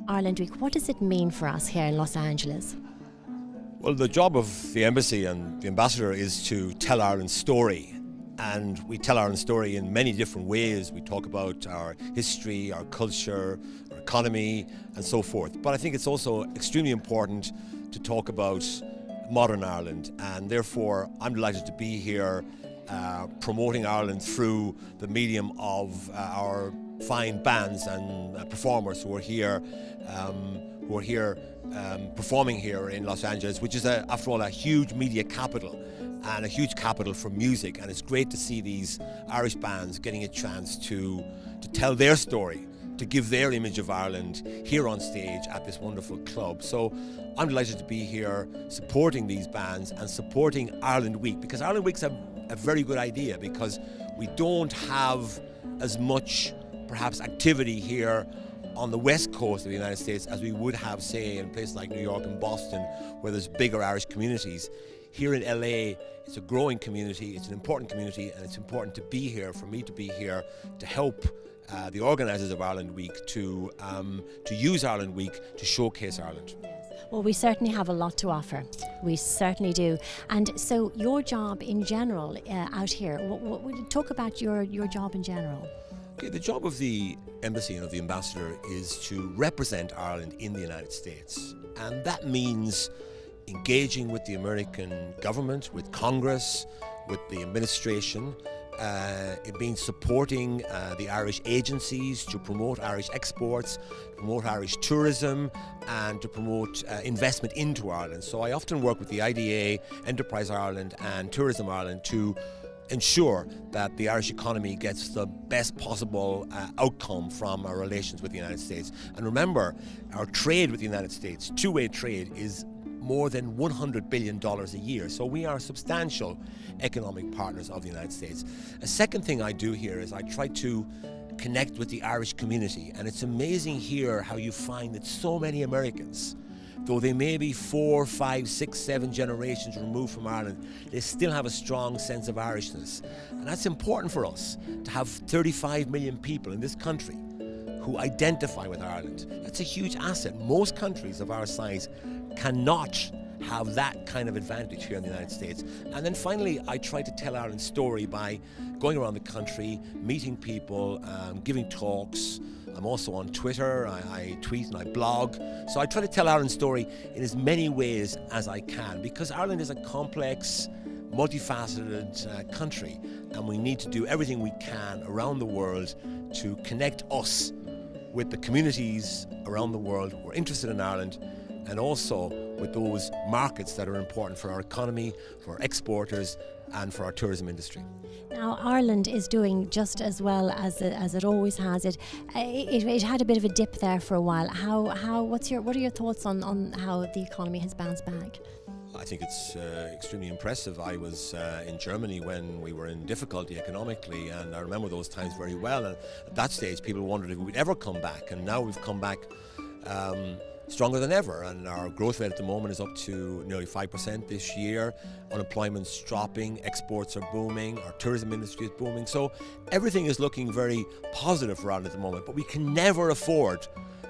Ireland Week. What does it mean for us here in Los Angeles? Well, the job of the embassy and the ambassador is to tell Ireland's story. And we tell Ireland's story in many different ways. We talk about our history, our culture, our economy, and so forth. But I think it's also extremely important to talk about modern Ireland. And therefore, I'm delighted to be here promoting Ireland through the medium of our fine bands and performers who are here performing here in Los Angeles, which is, after all, a huge media capital and a huge capital for music. And it's great to see these Irish bands getting a chance to tell their story, to give their image of Ireland here on stage at this wonderful club. So I'm delighted to be here supporting these bands and supporting Ireland Week, because Ireland Week's a very good idea, because we don't have as much perhaps activity here on the west coast of the United States as we would have, say, in places like New York and Boston, where there's bigger Irish communities. Here in LA, it's a growing community, it's an important community, and it's important to be here, for me to be here, to help the organisers of Ireland Week to use Ireland Week to showcase Ireland. Well, we certainly have a lot to offer. We certainly do. And so your job in general out here, talk about your job in general. Okay, the job of the embassy and of the ambassador is to represent Ireland in the United States. And that means engaging with the American government, with Congress, with the administration. It means supporting the Irish agencies to promote Irish exports, promote Irish tourism, and to promote investment into Ireland. So I often work with the IDA, Enterprise Ireland and Tourism Ireland to ensure that the Irish economy gets the best possible outcome from our relations with the United States. And remember, our trade with the United States, two-way trade, is more than $100 billion a year. So we are substantial economic partners of the United States. A second thing I do here is I try to connect with the Irish community. And it's amazing here how you find that so many Americans, though they may be 4, 5, 6, 7 generations removed from Ireland, they still have a strong sense of Irishness. And that's important for us, to have 35 million people in this country who identify with Ireland. That's a huge asset. Most countries of our size cannot have that kind of advantage here in the United States. And then finally, I try to tell Ireland's story by going around the country, meeting people, giving talks. I'm also on Twitter, I tweet and I blog. So I try to tell Ireland's story in as many ways as I can, because Ireland is a complex, multifaceted country, and we need to do everything we can around the world to connect us with the communities around the world who are interested in Ireland, and also with those markets that are important for our economy, for our exporters, and for our tourism industry. Now, Ireland is doing just as well as it always has. It had a bit of a dip there for a while. What are your thoughts on how the economy has bounced back? I think it's extremely impressive. I was in Germany when we were in difficulty economically, and I remember those times very well. And at that stage, people wondered if we would ever come back, and now we've come back stronger than ever, and our growth rate at the moment is up to nearly 5% this year. Unemployment's dropping, exports are booming, our tourism industry is booming. So everything is looking very positive for Ireland at the moment, but we can never afford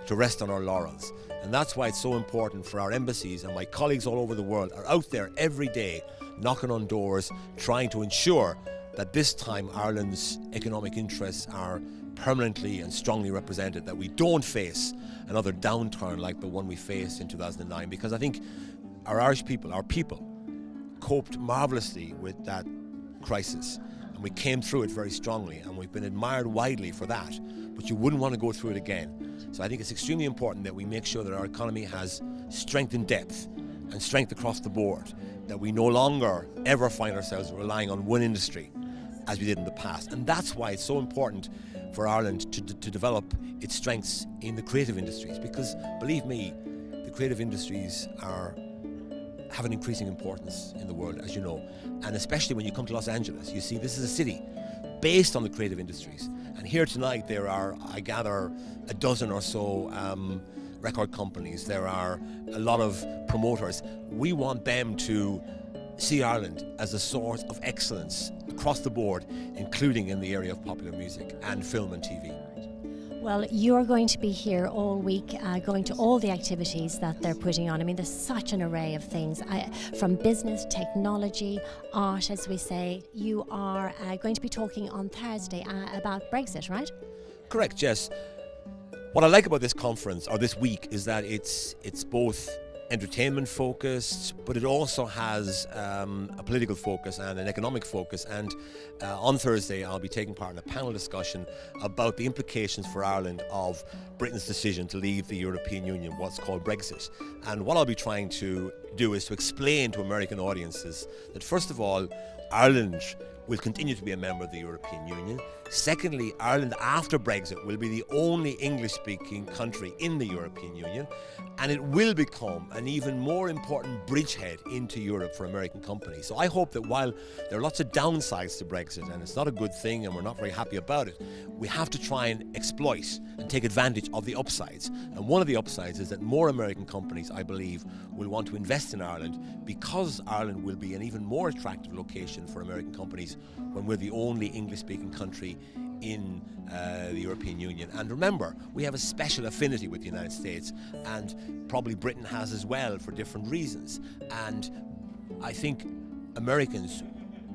to rest on our laurels. And that's why it's so important for our embassies, and my colleagues all over the world are out there every day knocking on doors, trying to ensure that this time Ireland's economic interests are permanently and strongly represented, that we don't face another downturn like the one we faced in 2009, because I think our Irish people, coped marvellously with that crisis, and we came through it very strongly, and we've been admired widely for that, but you wouldn't want to go through it again. So I think it's extremely important that we make sure that our economy has strength in depth and strength across the board, that we no longer ever find ourselves relying on one industry as we did in the past. And that's why it's so important for Ireland to develop its strengths in the creative industries, because believe me, the creative industries have an increasing importance in the world, as you know, and especially when you come to Los Angeles. You see, this is a city based on the creative industries, and here tonight there are, I gather, a dozen or so record companies. There are a lot of promoters. We want them to see Ireland as a source of excellence across the board, including in the area of popular music and film and TV. Well, you're going to be here all week, going to all the activities that they're putting on. I mean, there's such an array of things, from business, technology, art, as we say. You are going to be talking on Thursday about Brexit, right? Correct, Jess. What I like about this conference, or this week, is that it's both entertainment focused, but it also has a political focus and an economic focus. And on Thursday, I'll be taking part in a panel discussion about the implications for Ireland of Britain's decision to leave the European Union, what's called Brexit. And what I'll be trying to do is to explain to American audiences that, first of all, Ireland will continue to be a member of the European Union. Secondly, Ireland after Brexit will be the only English-speaking country in the European Union, and it will become an even more important bridgehead into Europe for American companies. So I hope that while there are lots of downsides to Brexit, and it's not a good thing and we're not very happy about it, we have to try and exploit and take advantage of the upsides. And one of the upsides is that more American companies, I believe, will want to invest in Ireland, because Ireland will be an even more attractive location for American companies when we're the only English-speaking country in the European Union. And remember, we have a special affinity with the United States, and probably Britain has as well, for different reasons. And I think Americans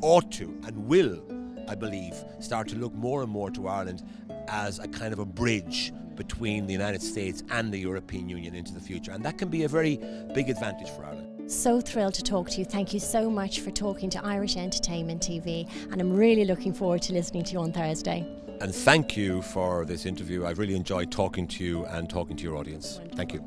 ought to and will, I believe, start to look more and more to Ireland as a kind of a bridge between the United States and the European Union into the future. And that can be a very big advantage for Ireland. So thrilled to talk to you. Thank you so much for talking to Irish Entertainment TV, and I'm really looking forward to listening to you on Thursday. And thank you for this interview. I've really enjoyed talking to you and talking to your audience. Thank you.